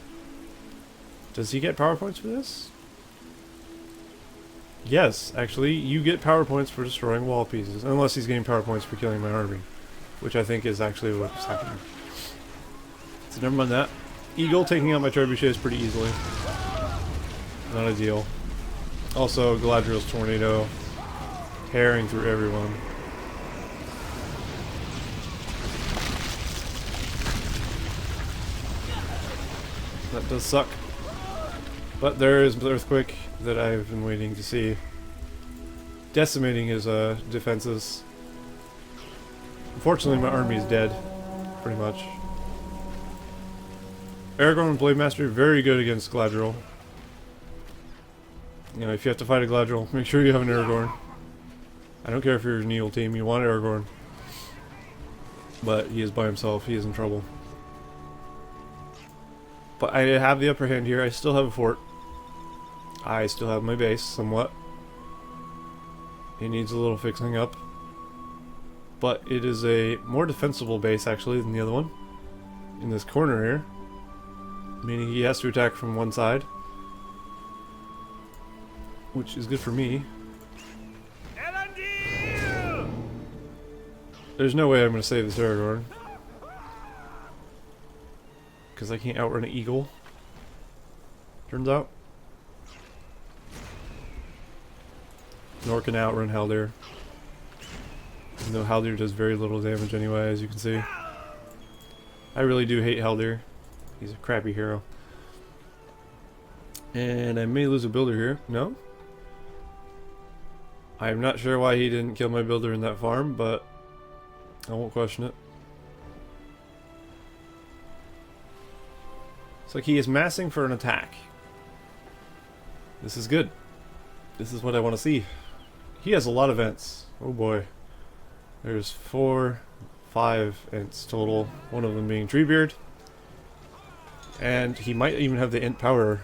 Does he get power points for this? Yes, actually, you get power points for destroying wall pieces, unless he's getting power points for killing my army, which I think is actually what's happening. So never mind that. Eagle taking out my trebuchets pretty easily. Not ideal. Also, Galadriel's tornado tearing through everyone. That does suck. But there is the earthquake that I've been waiting to see, decimating his defenses. Unfortunately, my army is dead, pretty much. Aragorn and Blade Master, very good against Galadriel. You know, if you have to fight a Galadriel, make sure you have an Aragorn. I don't care if you're an evil team, you want Aragorn. But he is by himself, he is in trouble. But I have the upper hand here, I still have a fort. I still have my base, somewhat. It needs a little fixing up. but it is a more defensible base actually than the other one. In this corner here, meaning he has to attack from one side, which is good for me. There's no way I'm going to save this Aragorn, because I can't outrun an eagle, turns out. Nor can I outrun Haldir. Even though Haldir does very little damage anyway, as you can see. I really do hate Haldir. He's a crappy hero. And I may lose a builder here. No? I'm not sure why he didn't kill my builder in that farm, but I won't question it. It's like he is massing for an attack. This is good. This is what I want to see. He has a lot of Ents. Oh boy. There's 4, 5 Ents total. One of them being Treebeard. And he might even have the Ent power.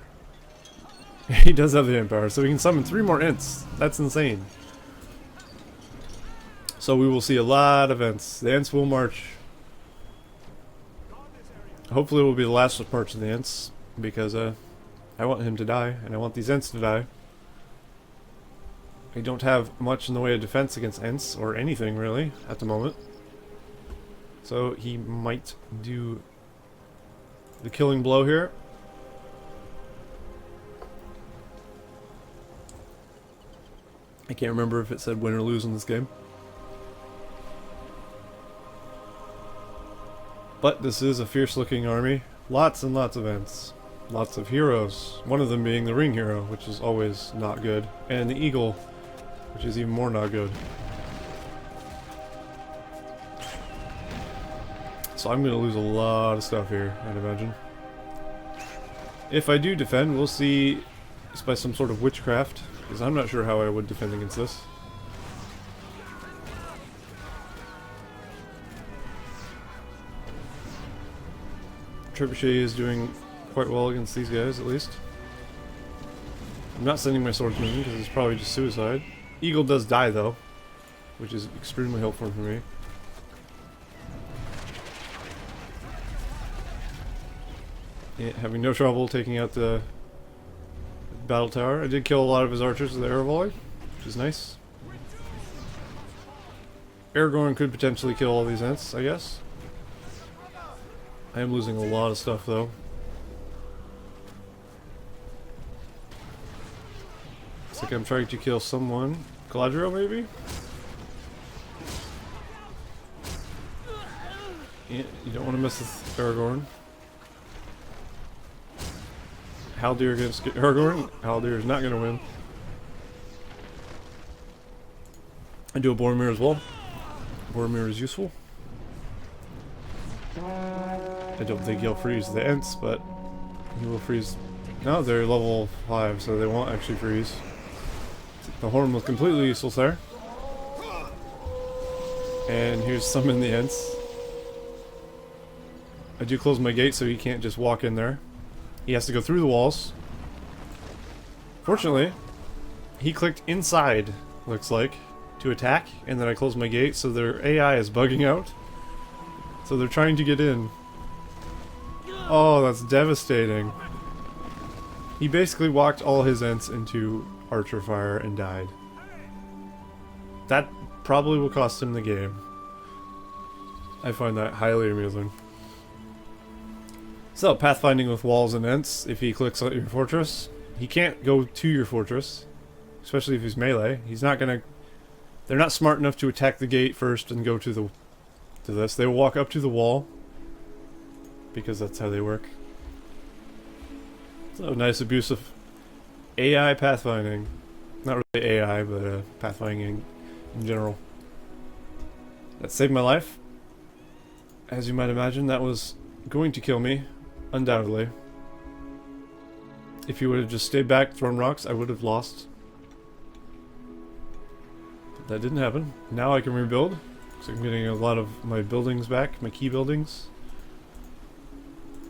He does have the Ent power, so we can summon 3 more Ents. That's insane. So we will see a lot of Ents. The Ents will march. Hopefully it will be the last march of the Ents, because I want him to die, and I want these Ents to die. I don't have much in the way of defense against Ents, or anything really, at the moment. So he might do the killing blow here. I can't remember if it said win or lose in this game. But this is a fierce looking army. Lots and lots of Ents. Lots of heroes. One of them being the ring hero, which is always not good. And the eagle, which is even more not good. So I'm going to lose a lot of stuff here, I'd imagine. If I do defend, we'll see it's by some sort of witchcraft, because I'm not sure how I would defend against this. Trebuchet is doing quite well against these guys, at least. I'm not sending my swordsman because it's probably just suicide. Eagle does die though, which is extremely helpful for me. Yeah, having no trouble taking out the battle tower. I did kill a lot of his archers with the arrow volley, which is nice. Aragorn could potentially kill all these Ents, I guess. I am losing a lot of stuff though. Looks like I'm trying to kill someone. Galadriel maybe? Yeah, you don't want to mess with Aragorn. Haldir against Aragorn. Haldir is not going to win. I do a Boromir as well. Boromir is useful. I don't think he'll freeze the Ents, but he will freeze. No, they're level 5, so they won't actually freeze. The horn was completely useless there. And here's summon the Ents. I do close my gate so he can't just walk in there. He has to go through the walls. Fortunately, he clicked inside, looks like, to attack, and then I closed my gate, so their AI is bugging out. So they're trying to get in. Oh, that's devastating. He basically walked all his Ents into archer fire and died. That probably will cost him the game. I find that highly amusing. So, pathfinding with walls and Ents, if he clicks on your fortress, he can't go to your fortress, especially if he's melee. He's not gonna... They're not smart enough to attack the gate first and go to this. They will walk up to the wall, because that's how they work. So, nice abuse of AI pathfinding. Not really AI, but pathfinding in general. That saved my life. As you might imagine, that was going to kill me. Undoubtedly. If he would have just stayed back, thrown rocks, I would have lost. But that didn't happen. Now I can rebuild. So I'm getting a lot of my buildings back, my key buildings.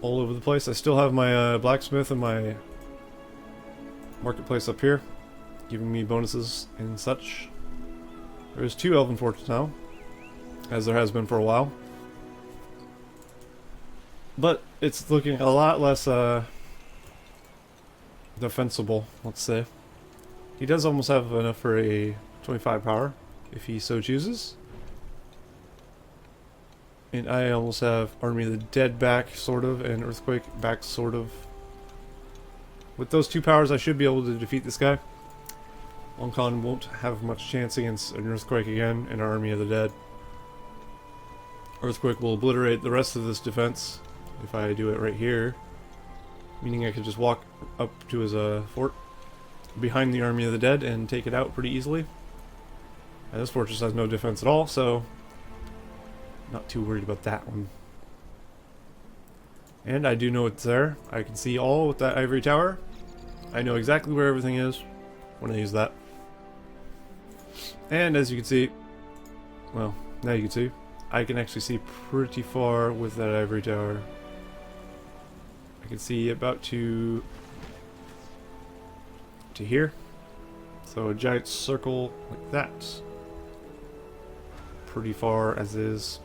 All over the place. I still have my blacksmith and my marketplace up here, giving me bonuses and such. There's 2 elven forts now. as there has been for a while. But it's looking a lot less defensible, let's say. He does almost have enough for a 25 power, if he so chooses. And I almost have Army of the Dead back, sort of, and Earthquake back, sort of. With those 2 powers, I should be able to defeat this guy. Long Con won't have much chance against an Earthquake again and Army of the Dead. Earthquake will obliterate the rest of this defense if I do it right here. Meaning I could just walk up to his fort behind the Army of the Dead and take it out pretty easily. And this fortress has no defense at all, so not too worried about that one. And I do know it's there. I can see all with that ivory tower. I know exactly where everything is when I use that. And as you can see, well, now you can see, I can actually see pretty far with that ivory tower. I can see about to here. So a giant circle like that. Pretty far as is.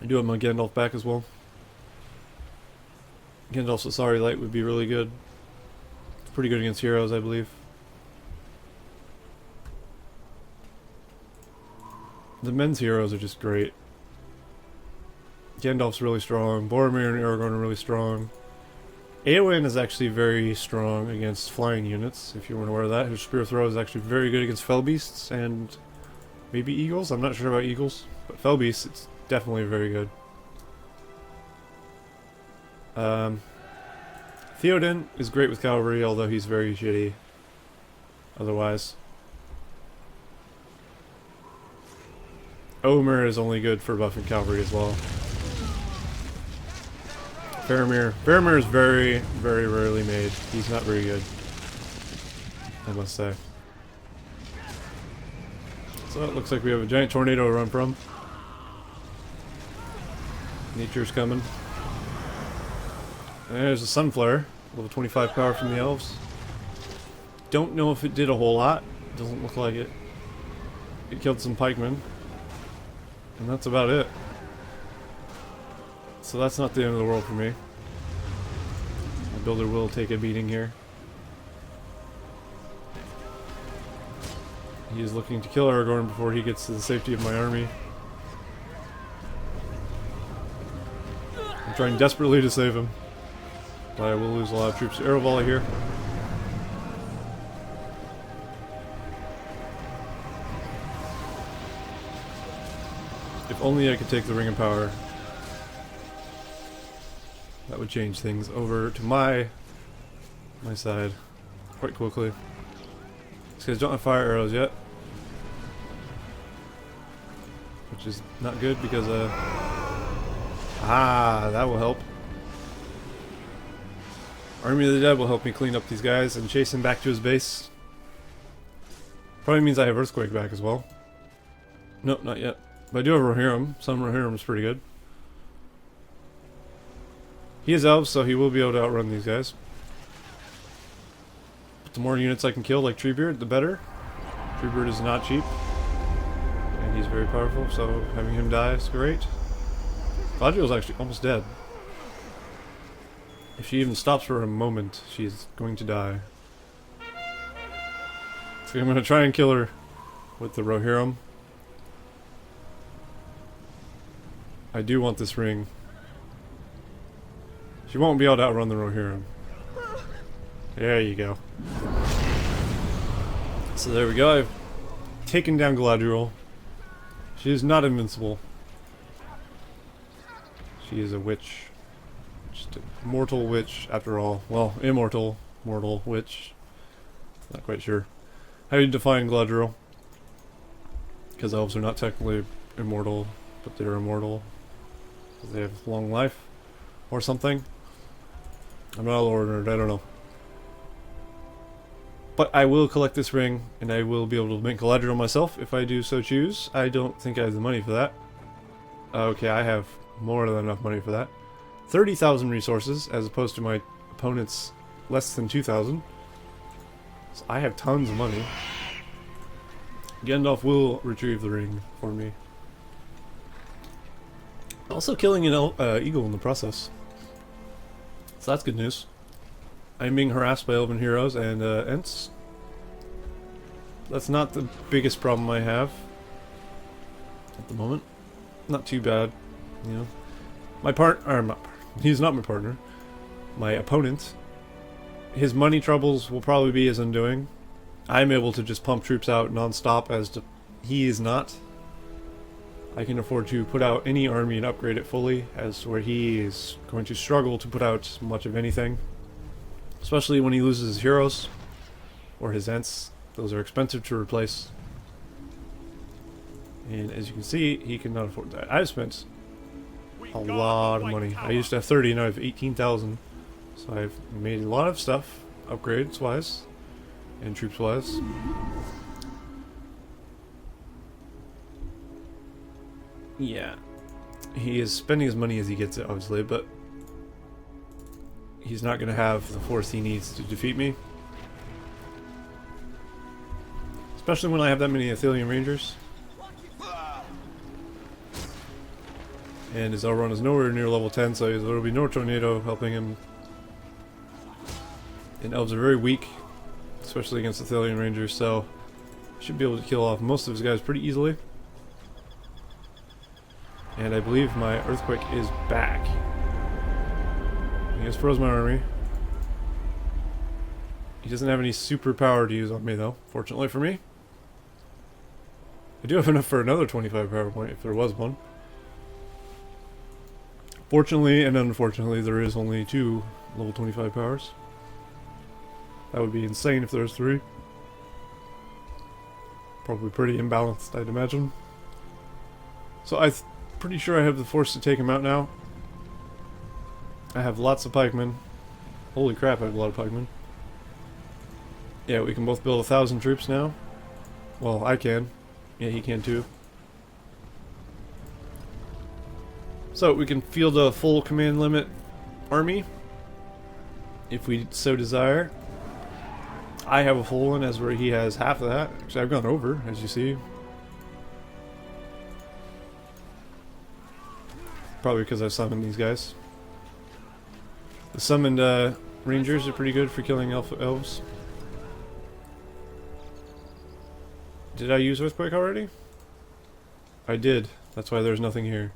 I do have my Gandalf back as well. Gandalf's Asari Light would be really good. It's pretty good against heroes, I believe. The men's heroes are just great. Gandalf's really strong. Boromir and Aragorn are really strong. Eowyn is actually very strong against flying units, if you weren't aware of that. Her spear throw is actually very good against fell beasts and maybe eagles. I'm not sure about eagles, but fell beasts, it's definitely very good. Theoden is great with cavalry, although he's very shitty otherwise. Omer is only good for buffing cavalry as well. Faramir is very, very rarely made. He's not very good, I must say. So it looks like we have a giant tornado to run from. Nature's coming. And there's a Sunflare, level 25 power from the elves. Don't know if it did a whole lot. Doesn't look like it. It killed some pikemen. And that's about it. So that's not the end of the world for me. My builder will take a beating here. He is looking to kill Aragorn before he gets to the safety of my army. I'm trying desperately to save him. But I will lose a lot of troops to arrow volley here. If only I could take the Ring of Power. That would change things over to my side quite quickly. These guys don't have fire arrows yet, which is not good because that will help. Army of the Dead will help me clean up these guys and chase him back to his base. Probably means I have Earthquake back as well. Nope, not yet. But I do have Rohirrim. Some Rohirrim is pretty good. He is elves, so he will be able to outrun these guys. But the more units I can kill, like Treebeard, the better. Treebeard is not cheap. And he's very powerful, so having him die is great. Galadriel's actually almost dead. If she even stops for a moment, she's going to die. So I'm going to try and kill her with the Rohirrim. I do want this ring. She won't be able to outrun the Rohirrim. There you go. So there we go. I've taken down Galadriel. She is not invincible. She is a witch. Just a mortal witch, after all. Well, immortal, mortal witch. Not quite sure. How do you define Galadriel? Because elves are not technically immortal, but they're immortal. Because they have long life. Or something. I'm not a lore nerd, I don't know. But I will collect this ring, and I will be able to make Galadriel myself if I do so choose. I don't think I have the money for that. Okay, I have more than enough money for that. 30,000 resources, as opposed to my opponent's less than 2,000. So I have tons of money. Gandalf will retrieve the ring for me. Also killing an eagle in the process. So that's good news. I'm being harassed by elven heroes and Ents. That's not the biggest problem I have at the moment. Not too bad, you know. He's not my partner. My opponent. His money troubles will probably be his undoing. I'm able to just pump troops out non-stop as he is not. I can afford to put out any army and upgrade it fully, as where he is going to struggle to put out much of anything. Especially when he loses his heroes or his Ents. Those are expensive to replace. And as you can see, he cannot afford that. I've spent a lot of money. I used to have 30, now I have 18,000. So I've made a lot of stuff, upgrades wise, and troops wise. Yeah. He is spending his money as he gets it, obviously, but he's not going to have the force he needs to defeat me. Especially when I have that many Athelian Rangers. And his Elrond is nowhere near level 10, so there will be no tornado helping him. And elves are very weak, especially against Athelian Rangers, so should be able to kill off most of his guys pretty easily. And I believe my earthquake is back. He just froze my army. He doesn't have any super power to use on me though, fortunately for me. I do have enough for another 25 power point if there was one. Fortunately and unfortunately there is only 2 level 25 powers. That would be insane if there's 3. Probably pretty imbalanced, I'd imagine. So I'm pretty sure I have the force to take him out now. I have lots of pikemen. Holy crap, I have a lot of pikemen. Yeah, we can both build 1,000 troops now. Well, I can. Yeah, he can too. So we can field a full command limit army if we so desire. I have a full one, as where he has half of that. Actually, I've gone over, as you see. Probably because I summoned these guys. The summoned rangers are pretty good for killing elves. Did I use Earthquake already? I did. That's why there's nothing here.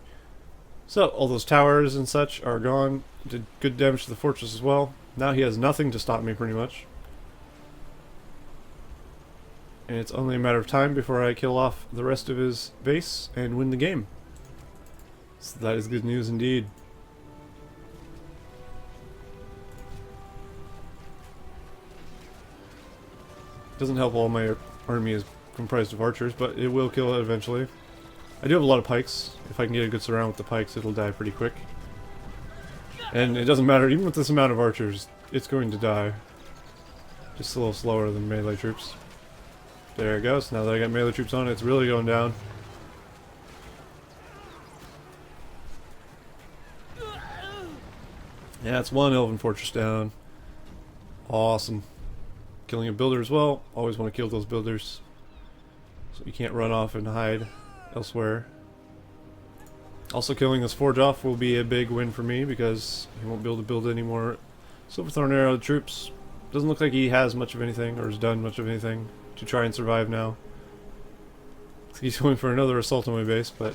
So, all those towers and such are gone. Did good damage to the fortress as well. Now he has nothing to stop me, pretty much. And it's only a matter of time before I kill off the rest of his base and win the game. So that is good news indeed. Doesn't help all my army is comprised of archers, but it will kill it eventually. I do have a lot of pikes. If I can get a good surround with the pikes, it'll die pretty quick. And it doesn't matter, even with this amount of archers, it's going to die. Just a little slower than melee troops. There it goes. Now that I got melee troops on it, it's really going down. Yeah, it's one elven fortress down. Awesome. Killing a builder as well. Always want to kill those builders, so you can't run off and hide elsewhere. Also, killing this forge off will be a big win for me because he won't be able to build any more Silverthorn Arrow troops. Doesn't look like he has much of anything or has done much of anything to try and survive now. He's going for another assault on my base, but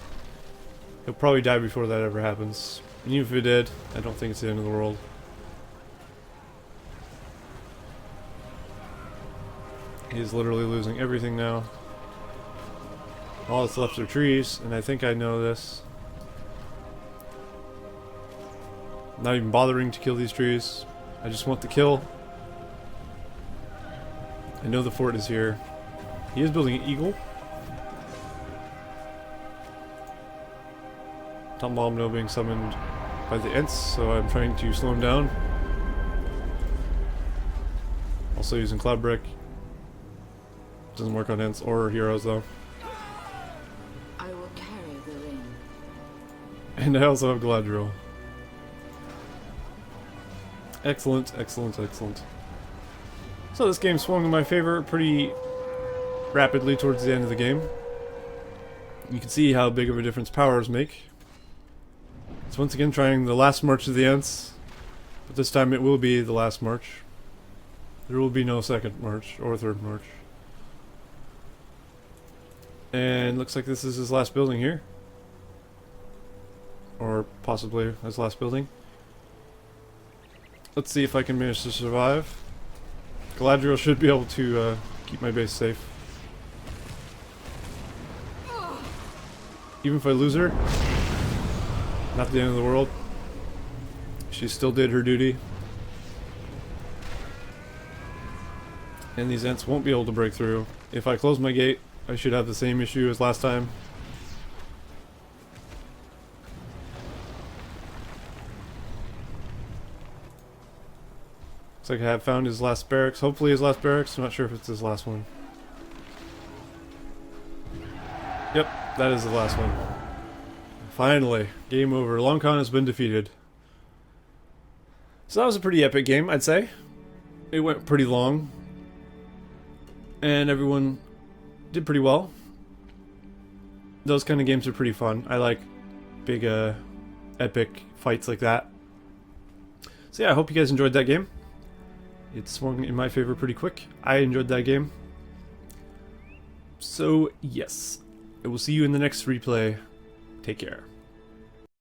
he'll probably die before that ever happens. And even if he did, I don't think it's the end of the world. He's literally losing everything now. All that's left are trees, and I think I know this. I'm not even bothering to kill these trees. I just want the kill. I know the fort is here. He is building an eagle. Tom Bombno being summoned by the Ents, so I'm trying to slow him down. Also using Cloud Brick. Doesn't work on Ents or heroes though. I will carry the ring. And I also have Galadriel. Excellent, excellent, excellent. So this game swung in my favor pretty rapidly towards the end of the game. You can see how big of a difference powers make. It's once again trying the last march of the Ents, but this time it will be the last march. There will be no second march or third march. And looks like this is his last building here. Or possibly his last building. Let's see if I can manage to survive. Galadriel should be able to keep my base safe. Even if I lose her, not the end of the world. She still did her duty. And these Ents won't be able to break through. If I close my gate, I should have the same issue as last time. Looks like I have found his last barracks. Hopefully his last barracks. I'm not sure if it's his last one. Yep, that is the last one. Finally, game over. Longcon has been defeated. So that was a pretty epic game, I'd say. It went pretty long. And everyone did pretty well. Those kind of games are pretty fun. I like big, epic fights like that. So yeah, I hope you guys enjoyed that game. It swung in my favor pretty quick. I enjoyed that game. So yes, I will see you in the next replay. Take care.